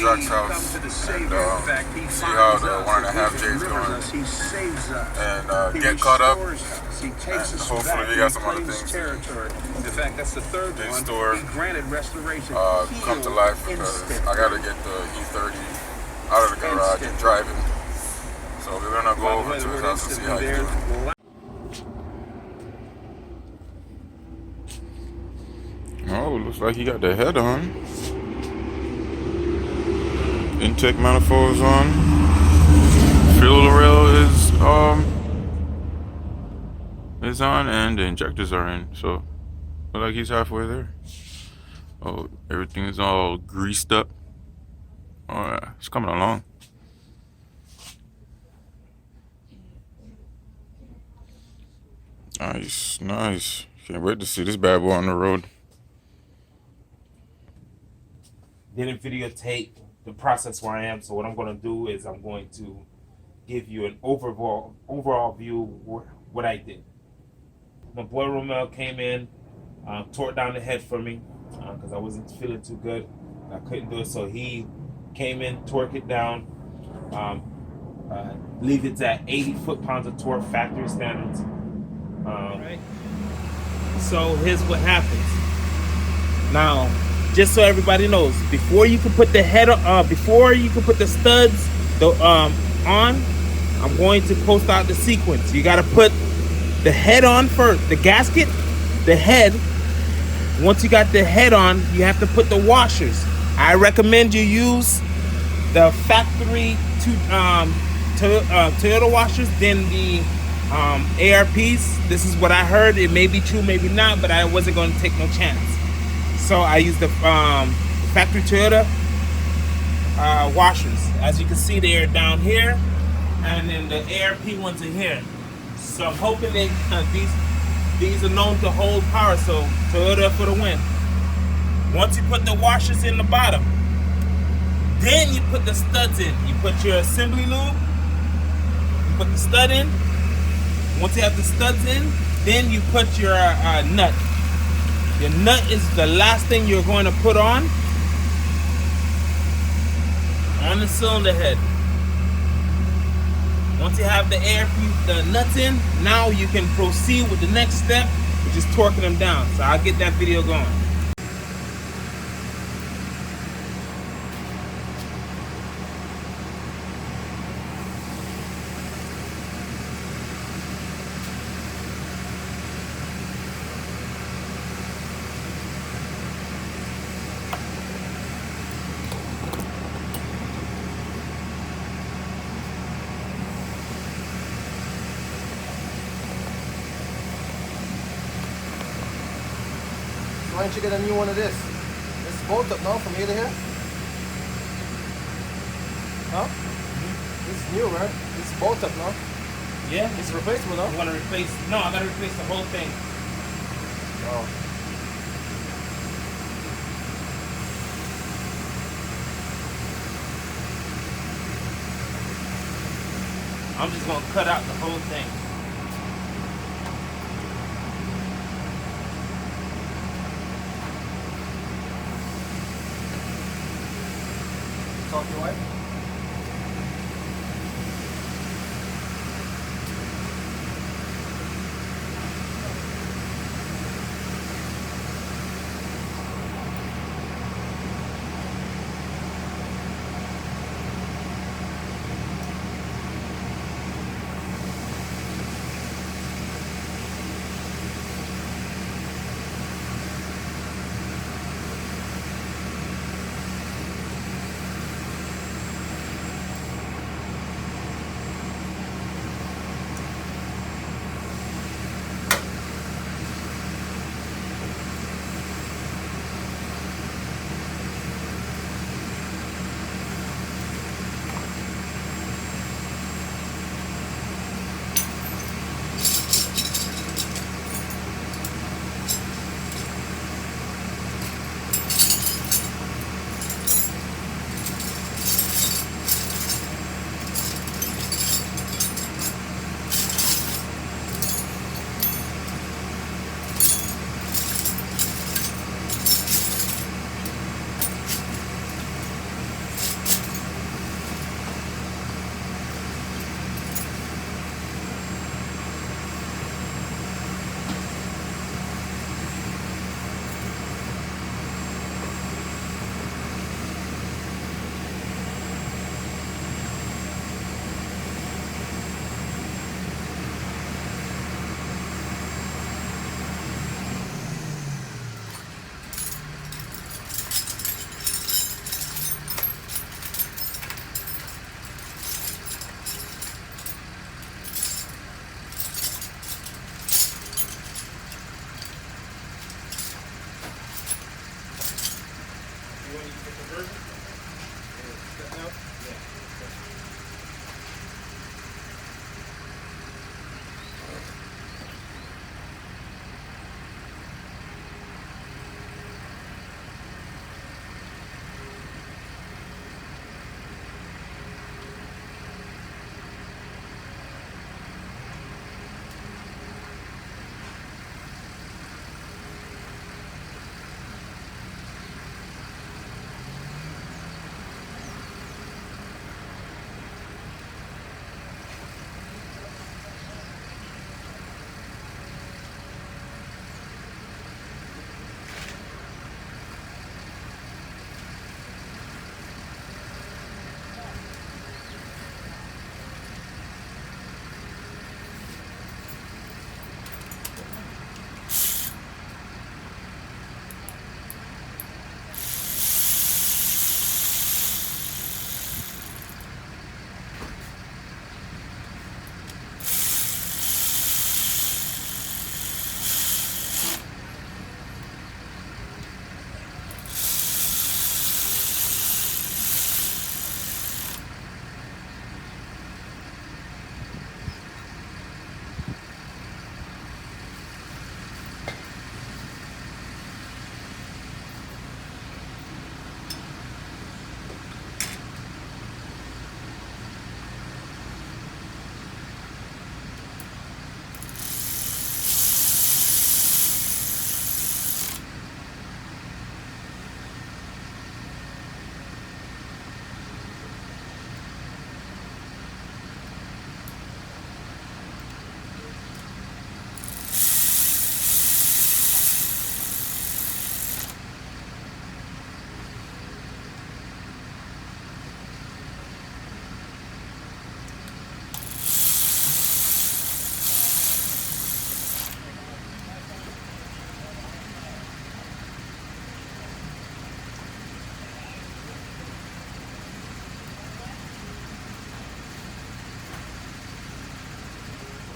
Jack's house and see how the 1.5J is going, and get caught up, and hopefully we got some other things in store come to life, because I gotta get the E30 out of the garage and drive it. So we're gonna go over to his house and see how he's doing. Oh, looks like he got the head on. Intake manifold is on. Fuel rail is on, and the injectors are in. So looks like he's halfway there. Oh, everything is all greased up. Oh yeah, it's coming along. Nice, nice. Can't wait to see this bad boy on the road. Didn't videotape the process where I am, so what I'm going to do is I'm going to give you an overall view of what I did. My boy Romel came in, tore down the head for me because I wasn't feeling too good. I couldn't do it, so he came in, torqued it down, leave it at 80 foot-pounds of torque, factory standards. Right. So here's what happens. Now, just so everybody knows, before you can put the head before you can put the studs on, I'm going to post out the sequence. You got to put the head on first, the gasket, the head. Once you got the head on, you have to put the washers. I recommend you use the factory Toyota washers than the ARPs. This is what I heard. It may be true, maybe not, but I wasn't going to take no chance. So I used the factory Toyota washers. As you can see, they are down here, and then the ARP ones are here. So I'm hoping they these are known to hold power. So Toyota for the win. Once you put the washers in the bottom, then you put the studs in. You put your assembly lube. You put the stud in. Once you have the studs in, then you put your nut. Your nut is the last thing you're going to put on the cylinder head. Once you have the nuts in, now you can proceed with the next step, which is torquing them down. So I'll get that video going. Why don't you get a new one of this? It's bolt up now from here to here. Huh? This is new, right? This is bolt up now. Yeah. It's replaceable now. You want to replace? No, I gotta replace the whole thing. Oh. I'm just gonna cut out the whole thing. Talk to your wife.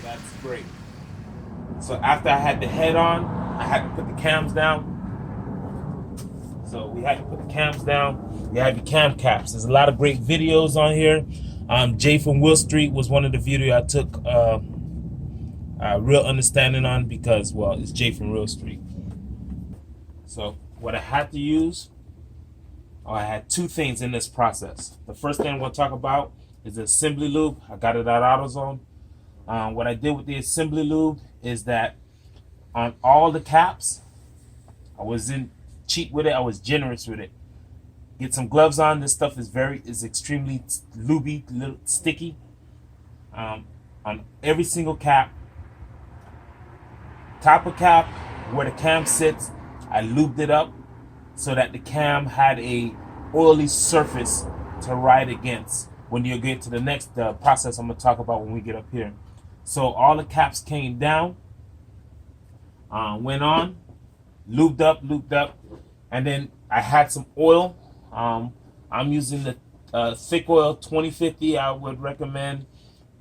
That's great. So after I had the head on, I had to put the cams down. So we had to put the cams down. You have your cam caps. There's a lot of great videos on here. Jay from Will Street was one of the videos I took real understanding on because, well, it's Jay from Will Street. So what I had to use, I had two things in this process. The first thing I'm going to talk about is the assembly lube. I got it at AutoZone. What I did with the assembly lube is that on all the caps, I wasn't cheap with it. I was generous with it. Get some gloves on. This stuff is extremely lubey, little sticky. On every single cap, top of cap where the cam sits, I lubed it up so that the cam had a oily surface to ride against when you get to the next process I'm going to talk about when we get up here. So all the caps came down, went on, lubed up, and then I had some oil. I'm using the thick oil 2050 I would recommend,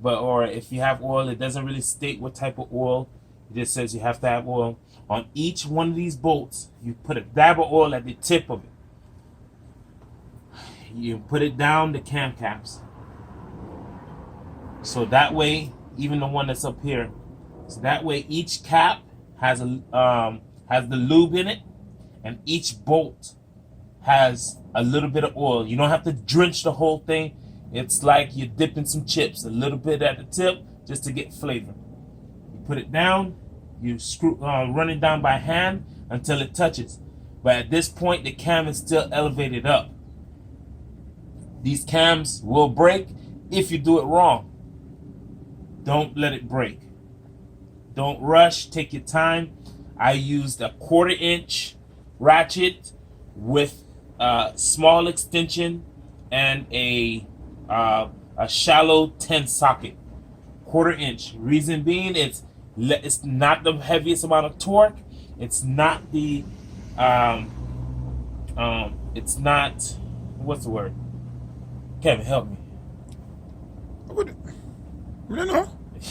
or if you have oil, it doesn't really state what type of oil. It just says you have to have oil. On each one of these bolts, you put a dab of oil at the tip of it. You put it down the cam caps. So that way, even the one that's up here, so that way each cap has the lube in it, and each bolt has a little bit of oil. You don't have to drench the whole thing. It's like you're dipping some chips, a little bit at the tip just to get flavor. You put it down, you run it down by hand until it touches. But at this point, the cam is still elevated up. These cams will break if you do it wrong. Don't let it break. Don't rush, take your time. I used a 1/4 inch ratchet with a small extension and a shallow 10 socket. 1/4 inch. Reason being, it's not the heaviest amount of torque. It's not the it's not, what's the word? Kevin, help me. I don't know.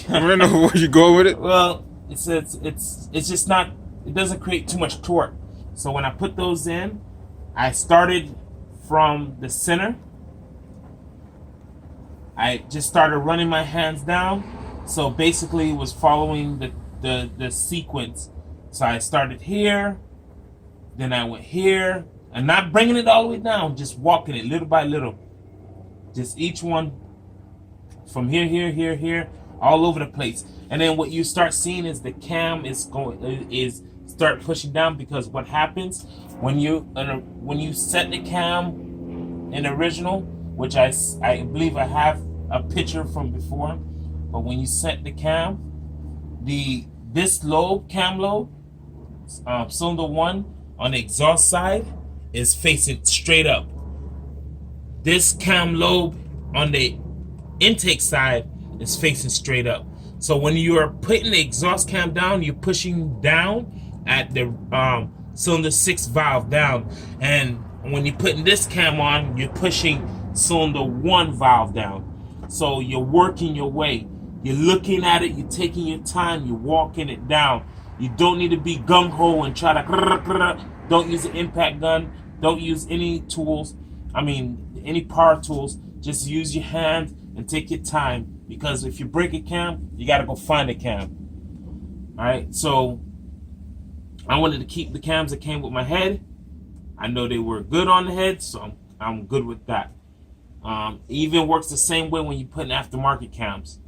I don't know where you go with it. Well, it's just not. It doesn't create too much torque. So when I put those in, I started from the center. I just started running my hands down. So basically, it was following the sequence. So I started here, then I went here, and not bringing it all the way down, just walking it little by little. Just each one from here, all over the place. And then what you start seeing is the cam is start pushing down, because what happens when you set the cam in original, which I believe I have a picture from before, but when you set the cam, this cam lobe, cylinder 1 on the exhaust side is facing straight up. This cam lobe on the intake side is facing straight up. So when you are putting the exhaust cam down, you're pushing down at the cylinder 6 valve down, and when you're putting this cam on, you're pushing cylinder 1 valve down. So you're working your way. You're looking at it. You're taking your time. You're walking it down. You don't need to be gung-ho and try to. Don't use an impact gun. Don't use any tools. Any power tools. Just use your hand and take your time. Because if you break a cam, you got to go find a cam. All right. So I wanted to keep the cams that came with my head. I know they were good on the head, so I'm good with that. It even works the same way when you put in aftermarket cams.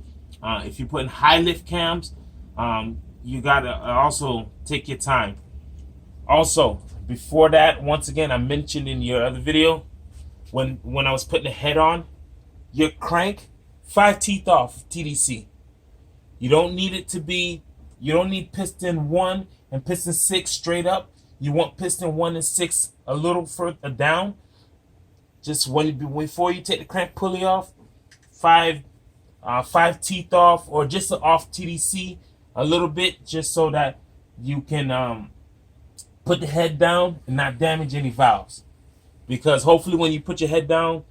If you're putting high lift cams, you gotta also take your time. Also, before that, once again, I mentioned in your other video, when I was putting the head on, your crank, 5 teeth off TDC. You don't need piston 1 and piston 6 straight up. You want piston 1 and 6 a little further down. Just before you take the crank pulley off, 5 teeth off, or just off TDC a little bit, just so that you can put the head down and not damage any valves. Because hopefully when you put your head down,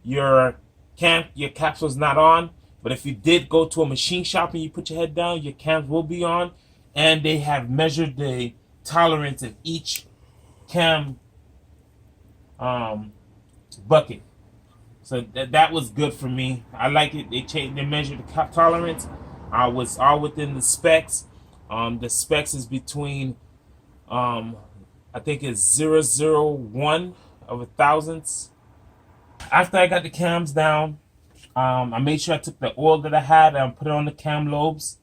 your capsule's not on, But if you did go to a machine shop and you put your head down, your cams will be on, and they have measured the tolerance of each cam bucket. So that was good for me. I like it. They measured the tolerance. I was all within the specs. The specs is between I think it's 0.001 of a thousandths. After I got the cams down, I made sure I took the oil that I had and put it on the cam lobes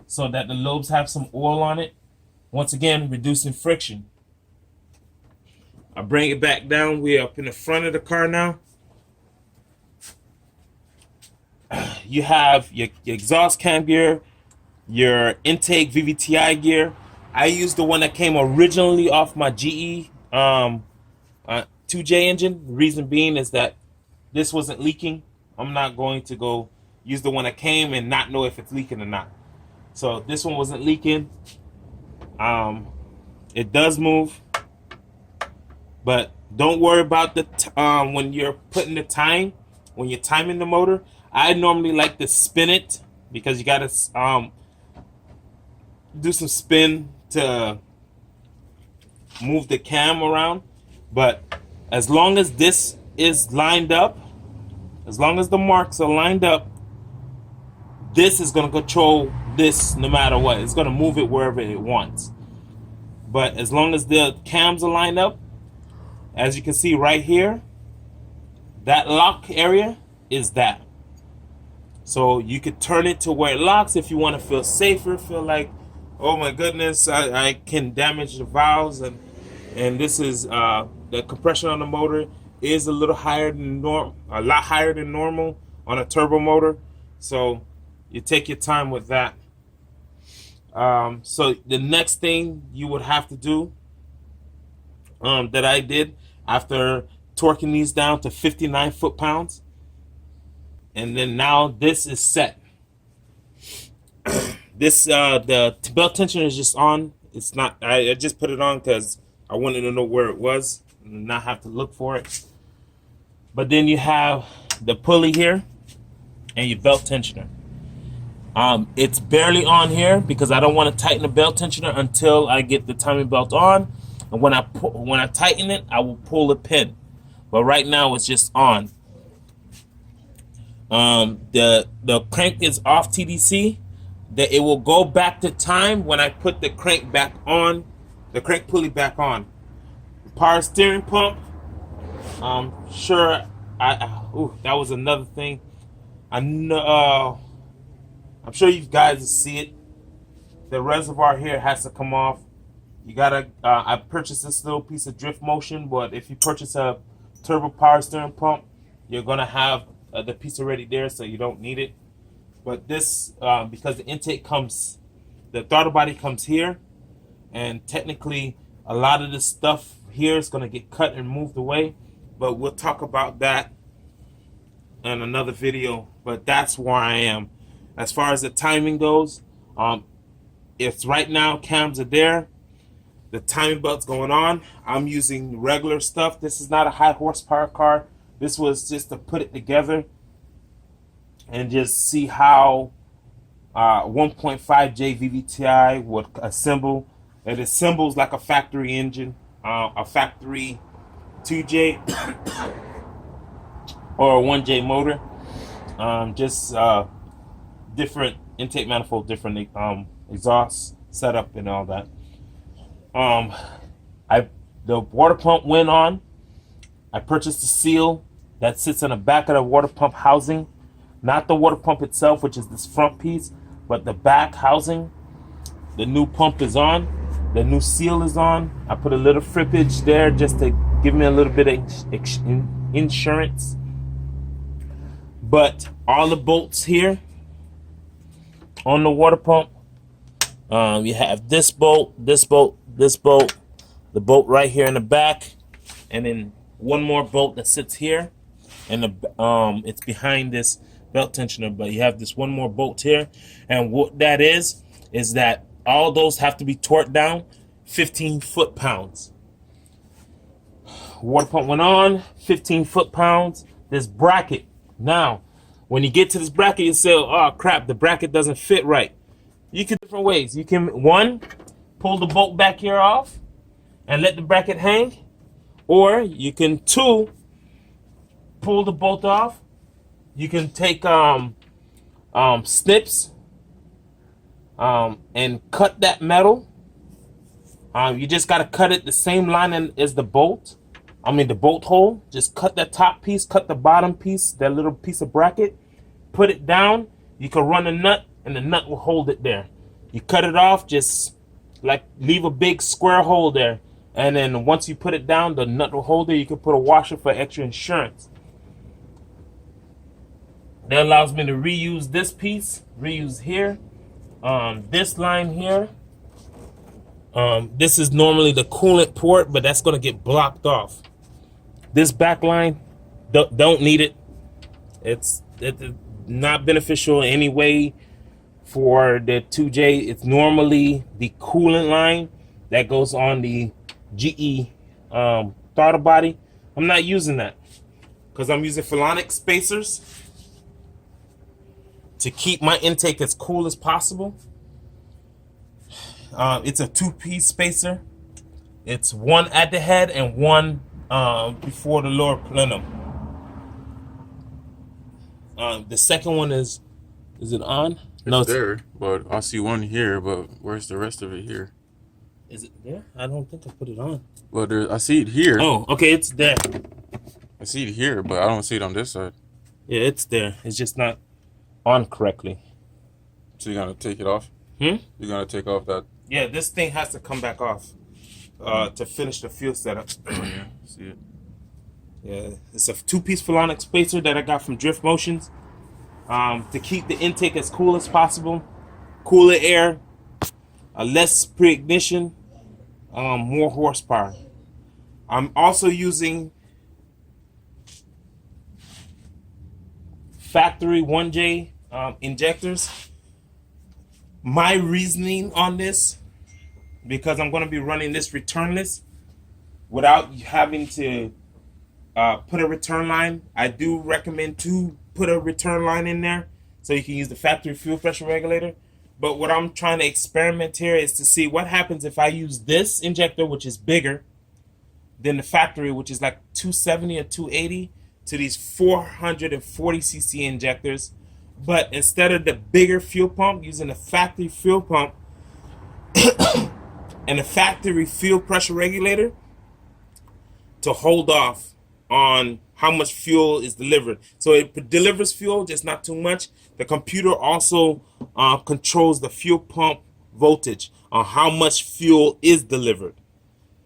so that the lobes have some oil on it. Once again, reducing friction. I bring it back down. We're up in the front of the car now. You have your exhaust cam gear, your intake VVTi gear. I used the one that came originally off my GE 2J engine. The reason being is that this wasn't leaking. I'm not going to go use the one that came and not know if it's leaking or not. So this one wasn't leaking. It does move, but don't worry about the when you're putting the time, when you're timing the motor. I normally like to spin it because you gotta do some spin to move the cam around. But as long as this is lined up, as long as the marks are lined up, this is going to control this no matter what. It's going to move it wherever it wants. But as long as the cams are lined up, as you can see right here, that lock area is that. So you could turn it to where it locks if you want to feel safer, feel like, oh my goodness, I can damage the valves, and this is the compression on the motor is a little higher than a lot higher than normal on a turbo motor. So you take your time with that. So the next thing you would have to do that I did after torquing these down to 59 foot-pounds, and then now this is set. This the belt tensioner is just on. It's not. I just put it on because I wanted to know where it was and not have to look for it. But then you have the pulley here and your belt tensioner. It's barely on here because I don't want to tighten the belt tensioner until I get the timing belt on. And when I tighten it, I will pull the pin. But right now it's just on. The crank is off TDC. That it will go back to time when I put the crank back on, the crank pulley back on. Power steering pump. Sure. That was another thing. I'm sure you guys see it. The reservoir here has to come off. You gotta. I purchased this little piece of drift motion, but if you purchase a turbo power steering pump, you're gonna have the piece already there, so you don't need it. But this, because the intake comes, the throttle body comes here, and technically a lot of this stuff here is gonna get cut and moved away. But we'll talk about that in another video. But that's where I am. As far as the timing goes, it's right now cams are there. The timing belt's going on. I'm using regular stuff. This is not a high horsepower car. This was just to put it together and just see how 1.5J VVTi would assemble. It assembles like a factory engine, a factory 2J or a 1J motor. Just different intake manifold, different exhaust setup and all that. The water pump went on. I purchased a seal that sits on the back of the water pump housing. Not the water pump itself, which is this front piece, but the back housing. The new pump is on. The new seal is on. I put a little frippage there just to give me a little bit of insurance. But all the bolts here on the water pump, you have this bolt, this bolt, this bolt, the bolt right here in the back, and then one more bolt that sits here, and it's behind this belt tensioner. But you have this one more bolt here, and what that is that all those have to be torqued down 15 foot-pounds. Water pump went on, 15 foot-pounds. This bracket. Now, When you get to this bracket, you say, oh crap, the bracket doesn't fit right. You can different ways. You can, one, pull the bolt back here off and let the bracket hang. Or you can, two, pull the bolt off. You can take snips and cut that metal. You just got to cut it the same line as the bolt. The bolt hole. Just cut that top piece, cut the bottom piece, that little piece of bracket, put it down. You can run a nut and the nut will hold it there. You cut it off, just like leave a big square hole there. And then once you put it down, the nut will hold it. You can put a washer for extra insurance. That allows me to reuse this piece, reuse here. This line here. This is normally the coolant port, but that's going to get blocked off. This back line, don't need it. It's not beneficial in any way for the 2J. It's normally the coolant line that goes on the GE throttle body. I'm not using that because I'm using Philonic spacers to keep my intake as cool as possible. It's a two-piece spacer. It's one at the head and one before the lower plenum. The second one is it on? No, it's there, but I see one here, but where's the rest of it here? Is it there? I don't think I put it on. Well, I see it here. Oh, okay, it's there. I see it here, but I don't see it on this side. Yeah, it's there. It's just not on correctly. So you're gonna take it off? You're gonna take off that? Yeah, this thing has to come back off to finish the fuel setup. Yeah, see it. Yeah, it's a two-piece Philonic spacer that I got from Drift Motions to keep the intake as cool as possible. Cooler air, less pre-ignition, more horsepower. I'm also using factory 1J injectors. My reasoning on this, because I'm going to be running this returnless without having to put a return line, I do recommend to put a return line in there so you can use the factory fuel pressure regulator. But what I'm trying to experiment here is to see what happens if I use this injector, which is bigger than the factory, which is like 270 or 280, to these 440cc injectors. But instead of the bigger fuel pump, using the factory fuel pump and the factory fuel pressure regulator to hold off on how much fuel is delivered. So it delivers fuel, just not too much. The computer also controls the fuel pump voltage on how much fuel is delivered.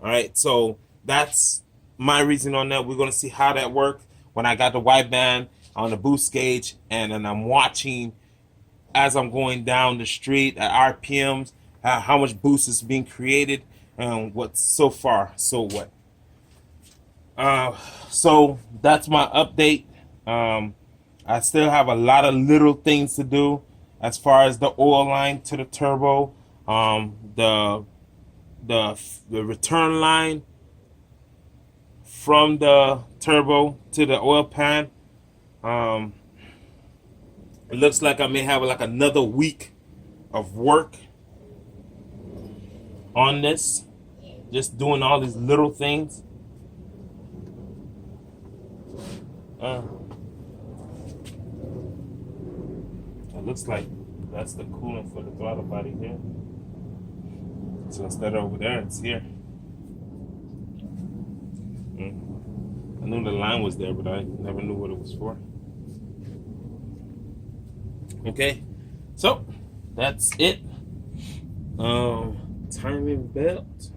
All right, so that's my reason on that. We're going to see how that works when I got the wideband on the boost gauge, and then I'm watching as I'm going down the street at RPMs, how much boost is being created, and what's so far, so what. So that's my update. I still have a lot of little things to do as far as the oil line to the turbo, the return line from the turbo to the oil pan. It looks like I may have like another week of work on this, just doing all these little things. It looks like that's the coolant for the throttle body here. So instead of over there, it's here. I knew the line was there, but I never knew what it was for. Okay, so that's it. Timing belt.